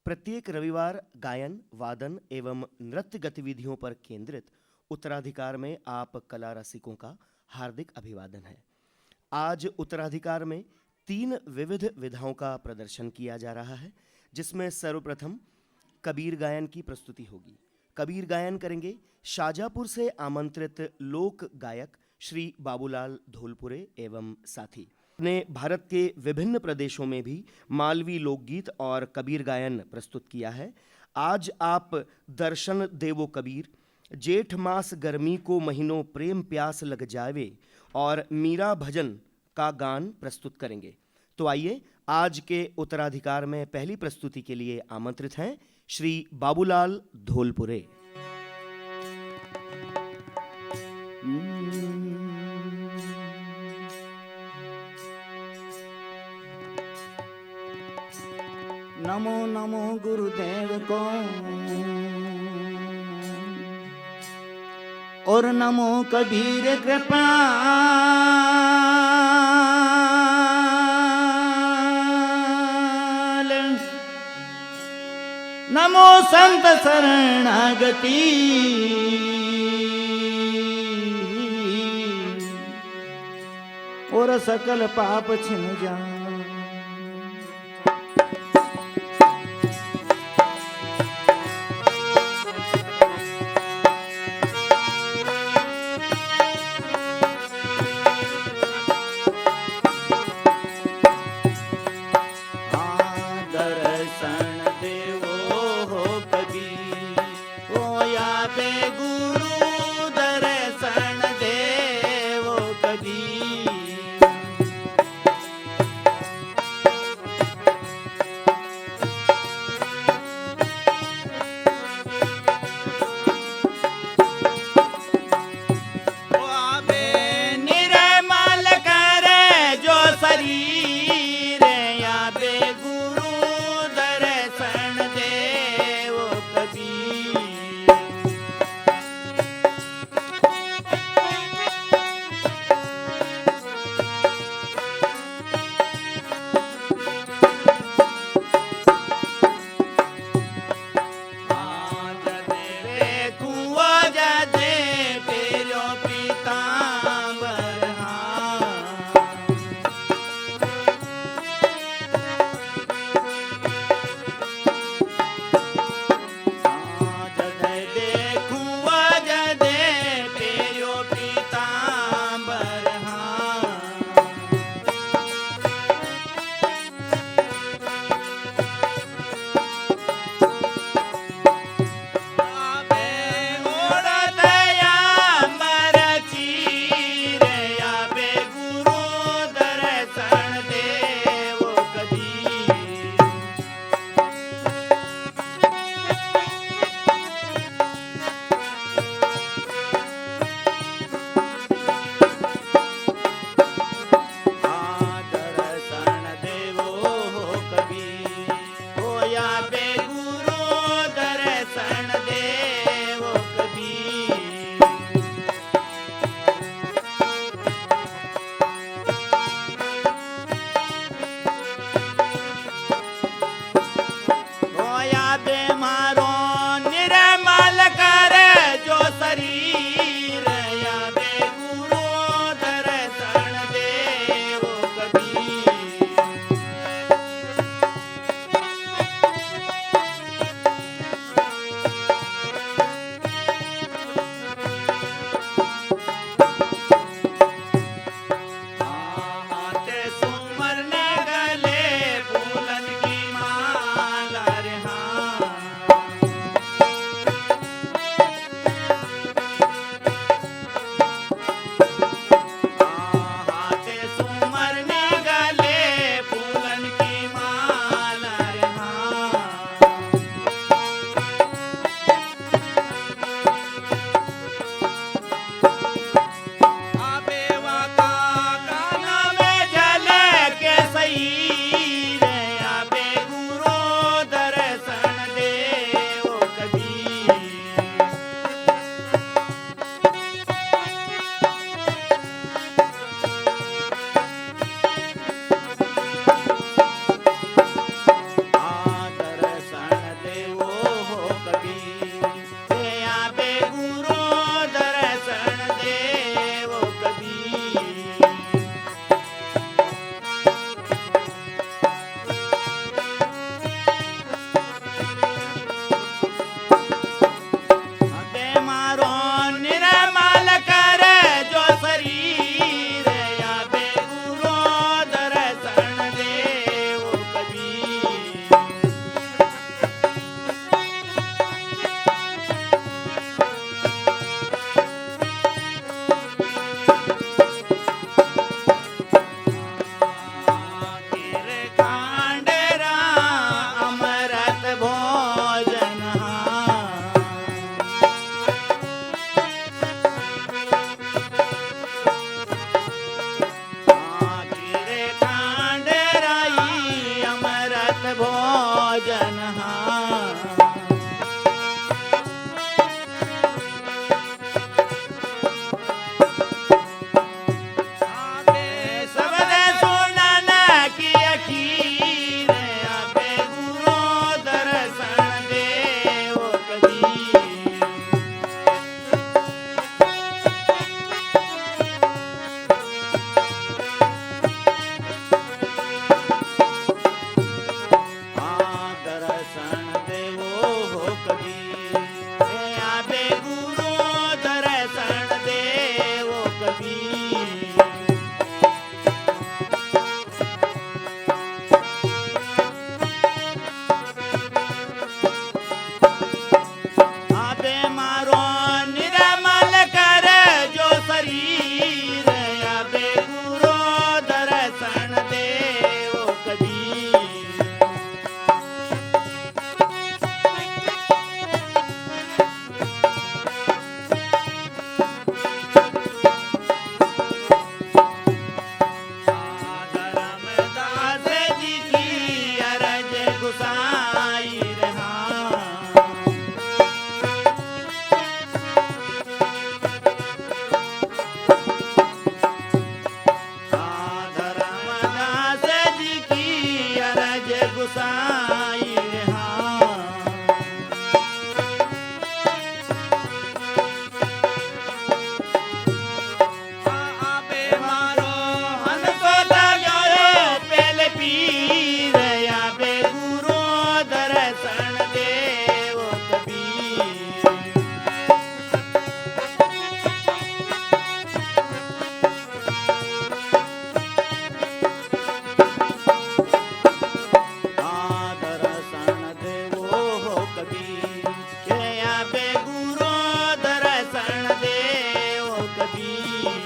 प्रत्येक रविवार गायन, वादन एवं नृत्य गतिविधियों पर केंद्रित उत्तराधिकार में आप कला रसिकों का हार्दिक अभिवादन है। आज उत्तराधिकार में 3 विविध विधाओं का प्रदर्शन किया जा रहा है, जिसमें सर्वप्रथम कबीर गायन की प्रस्तुति होगी। कबीर गायन करेंगे शाजापुर से आमंत्रित लोक गायक श्री बाबूलाल धोलपुरे एवं साथी। ने भारत के विभिन्न प्रदेशों में भी मालवी लोकगीत और कबीर गायन प्रस्तुत किया है। आज आप दर्शन देवो कबीर, जेठ मास गर्मी को महीनों प्रेम प्यास लग जावे और मीरा भजन का गान प्रस्तुत करेंगे। तो आइए आज के उत्तराधिकार में पहली प्रस्तुति के लिए आमंत्रित हैं श्री बाबूलाल धोलपुरे। नमो नमो गुरुदेव को और नमो कबीर कृपा। नमो संत शरणागति और सकल पाप छिन जा। शरीर या बे गुरु दर्शन गुसाई रे हाँ। धर्मदास जी की अरज गुसाई रे हाँ। आपे मारो हंसो लाग्यो रे पेल पीर आपे गुरु दर्शन देव कबीर। दर्शन देवो हो कबीर के आपे गुरु दर्शन देव कबीर।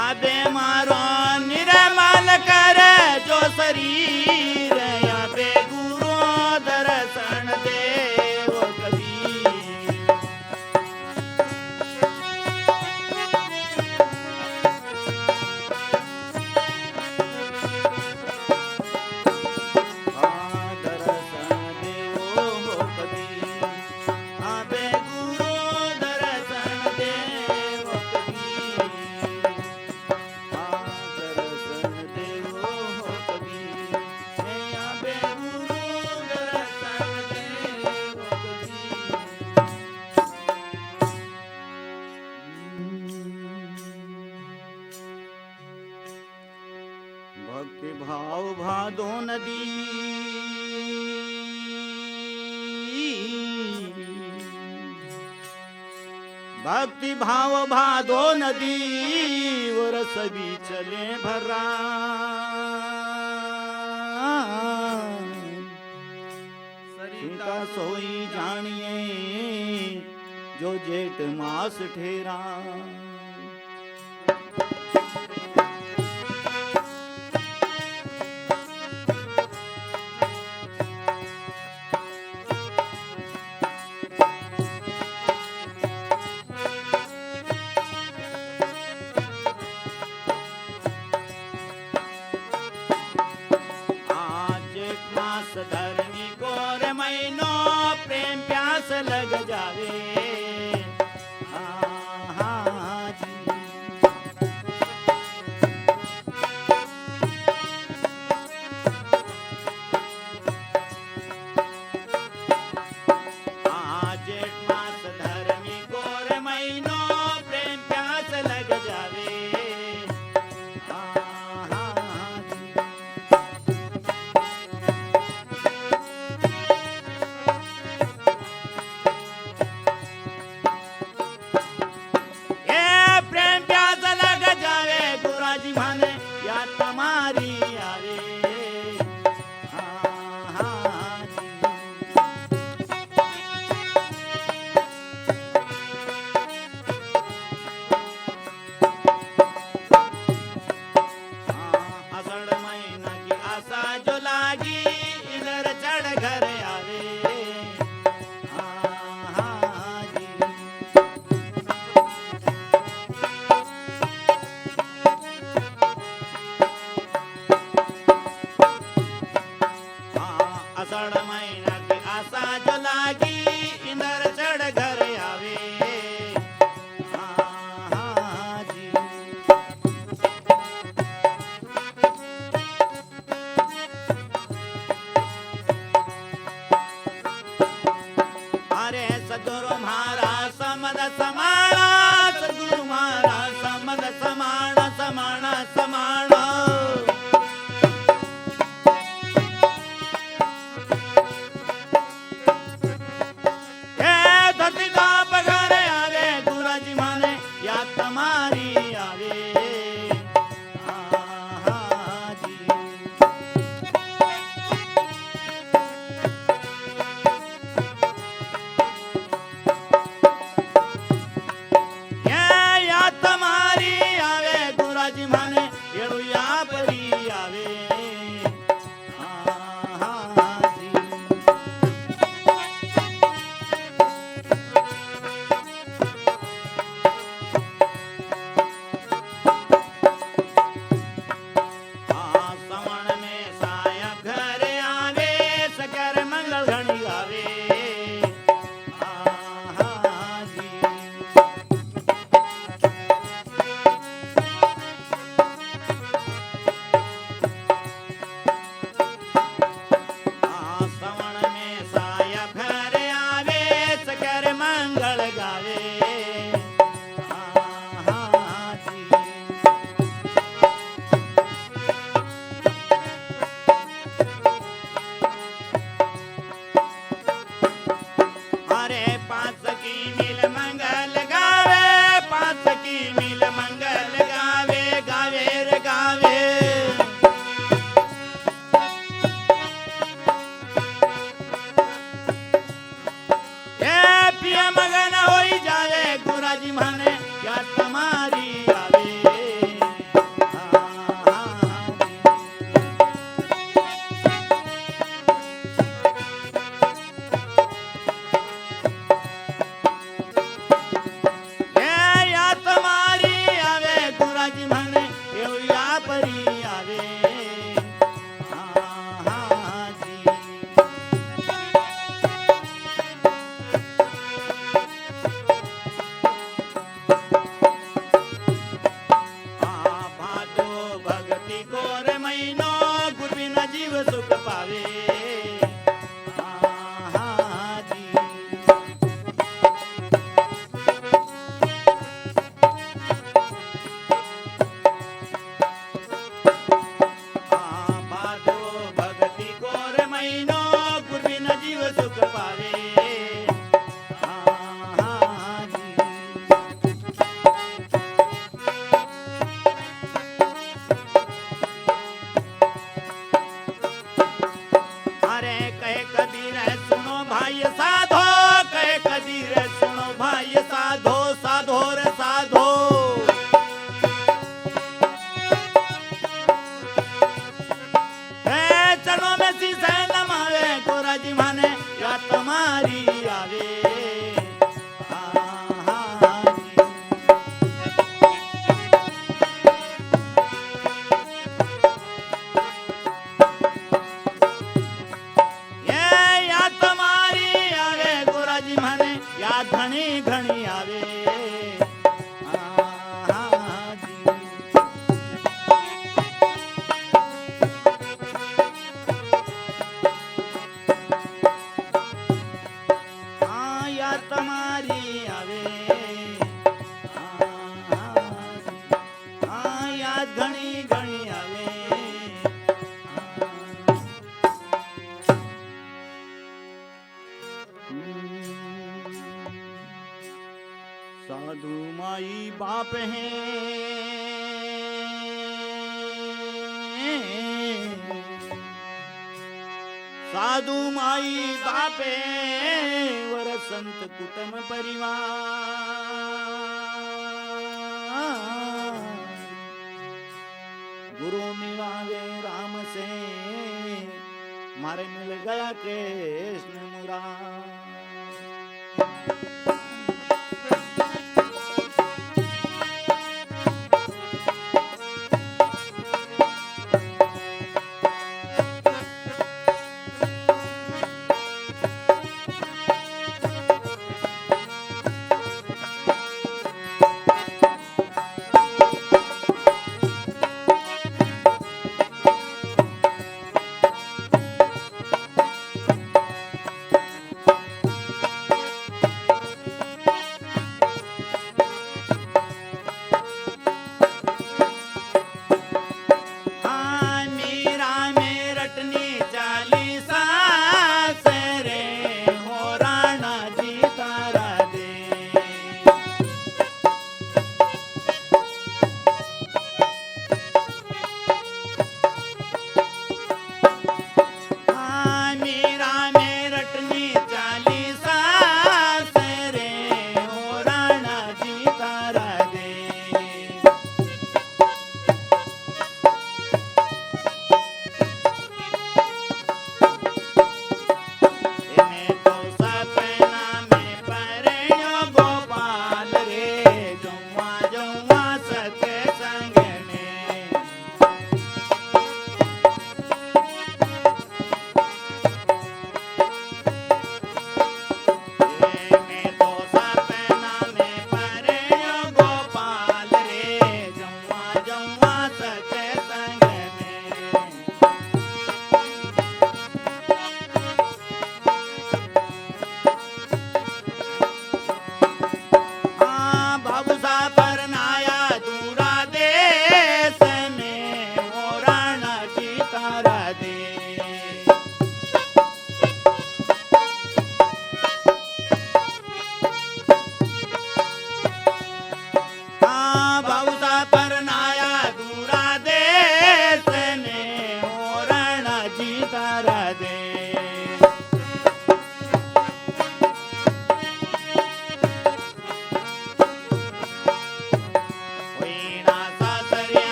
आबे मारो निर्मल कर जो शरीर आबे गुरु दर्शन देव कबीर। दर्शन देवो हो कबीर आबे गुरु दर्शन देव कबीर। दर्शन देवो हो कबीर आबे गुरु दर्शन देव कबीर। भक्ति भाव भादो नदी भक्ति भाव भादो नदी और सभी चले भरा। सीता सोई जानिए जो जेठ मास ठेरा। मास धरनी गोर महीनो प्रेम प्यास लग जावे। बाप है साधु माई बापे वर संत कुटुंब परिवार गुरु मिलावे राम से मारे मिल गया कृष्ण मुरार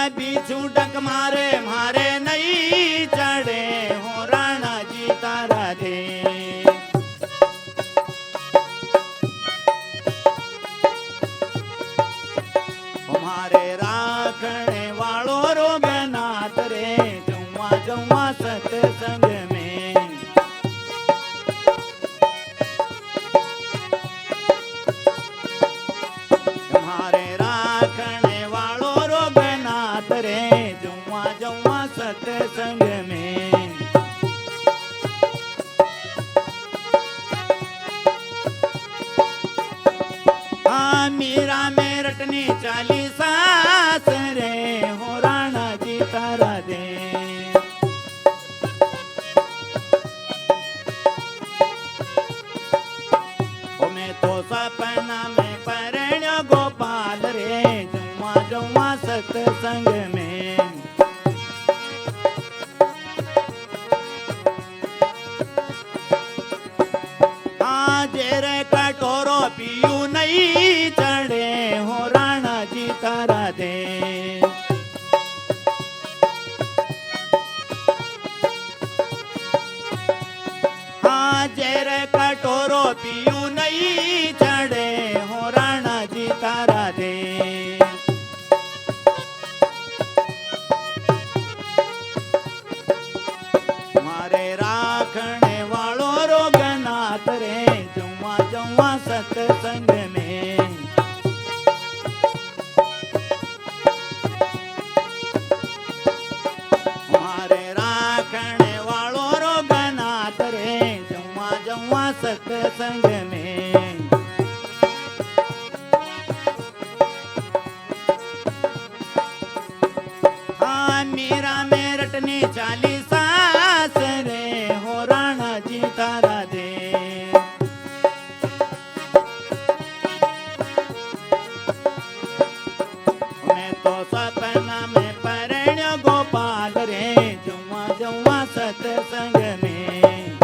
बिच्छू डंक मारे मारे नहीं चढ़े हो राणा जी तारा दे। हमारे राखने वालों रोगनाथ रे जुम्मा जुम्मा सत्संग में। हमारे राखने वालों रोगनाथ रे जुम्मा जुम्मा सत्संग में। हाँ मीरा में रटनी चालीसा रे हो राणा जी तारा दे। ओ मैं तो सपना में परण्य गोपाल रे जुम्मा जुम्मा सत्संग में। हाँ जेरे कटोरो पियू नहीं चढ़े हो राणा जी तारा दे। हाँ जेरे कटोरो पियू नहीं चढ़े हो राणा जी तारा दे। मारे राखने वालों रोगनाथ रे जुम्मा जुम्मा सत्संग में। मारे राखने वालों रोगनाथ रे जुम्मा जुम्मा सत्संग में। हाँ मीरा में रटनी चालीसा रे हो राणा जी तारा दे। मैं तो सपना में परण्य गोपाल रे जुम्मा जुम्मा सत्संग में।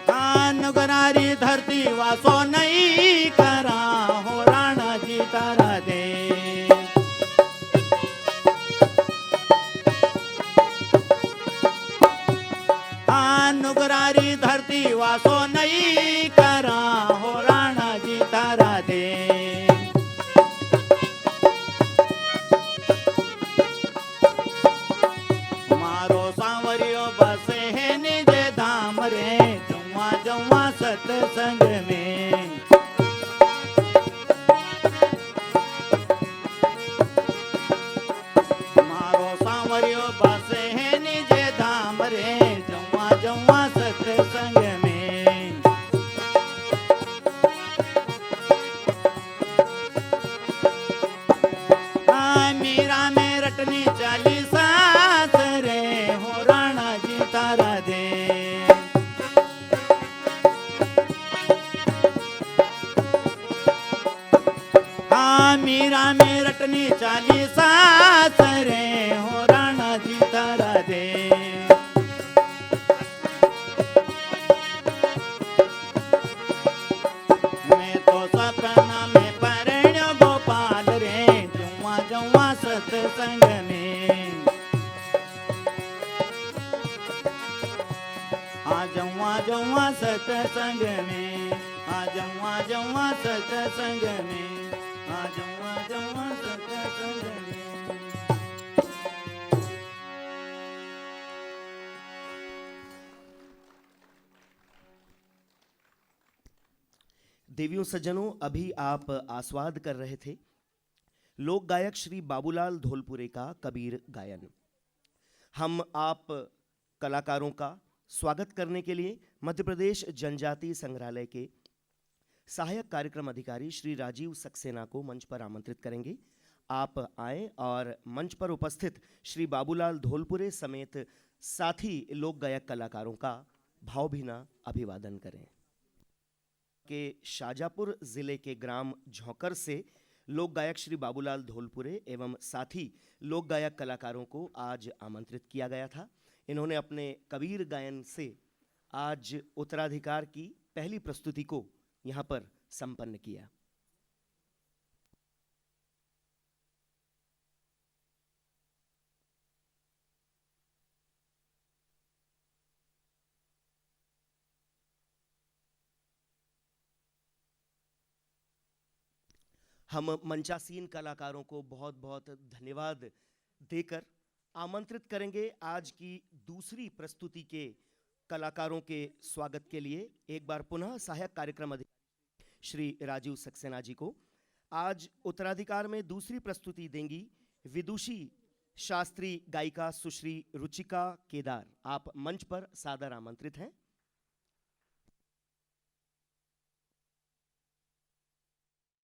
हाँ नुगरारी धरती वासो नहीं करा हो राणा जी तारा दे। हाँ नुगरारी धरती वासो नहीं करा हो राणा जी तारा दे। मारो सांवरियो बसे है निज धाम रे जुम्मा जुम्मा सत्संग में। मारो सांवरियो बसे है निज धाम रे जुम्मा जुम्मा सत्संग में। हाँ मीरा में रटनी चालीसा रे हो राणा जी तारा दे। हाँ मीरा में रटनी चालीसा रे हो राणा जी तारा दे। मैं तो सपना में परण्य गोपाल रे जुम्मा जुम्मा सत्संग में। हाँ जुम्मा जुम्मा सत्संग में। हाँ जुम्मा जुम्मा सत्संग में। हाँ जुम्मा जुम्मा सत्संग में। देवियों सज्जनों, अभी आप आस्वाद कर रहे थे लोक गायक श्री बाबूलाल धोलपुरे का कबीर गायन। हम आप कलाकारों का स्वागत करने के लिए मध्य प्रदेश जनजातीय संग्रहालय के सहायक कार्यक्रम अधिकारी श्री राजीव सक्सेना को मंच पर आमंत्रित करेंगे। आप आएं और मंच पर उपस्थित श्री बाबूलाल धोलपुरे समेत साथी लोक गायक कलाकारों का भावभीना अभिवादन करें। के शाजापुर जिले के ग्राम झोंकर से लोक गायक श्री बाबूलाल धोलपुरे एवं साथी लोक गायक कलाकारों को आज आमंत्रित किया गया था। इन्होंने अपने कबीर गायन से आज उत्तराधिकार की पहली प्रस्तुति को यहाँ पर संपन्न किया। हम मंचासीन कलाकारों को बहुत बहुत धन्यवाद देकर आमंत्रित करेंगे आज की दूसरी प्रस्तुति के कलाकारों के स्वागत के लिए। एक बार पुनः सहायक कार्यक्रम अधिकारी श्री राजीव सक्सेना जी को। आज उत्तराधिकार में दूसरी प्रस्तुति देंगी विदुषी शास्त्रीय गायिका सुश्री रुचिका केदार। आप मंच पर सादर आमंत्रित हैं।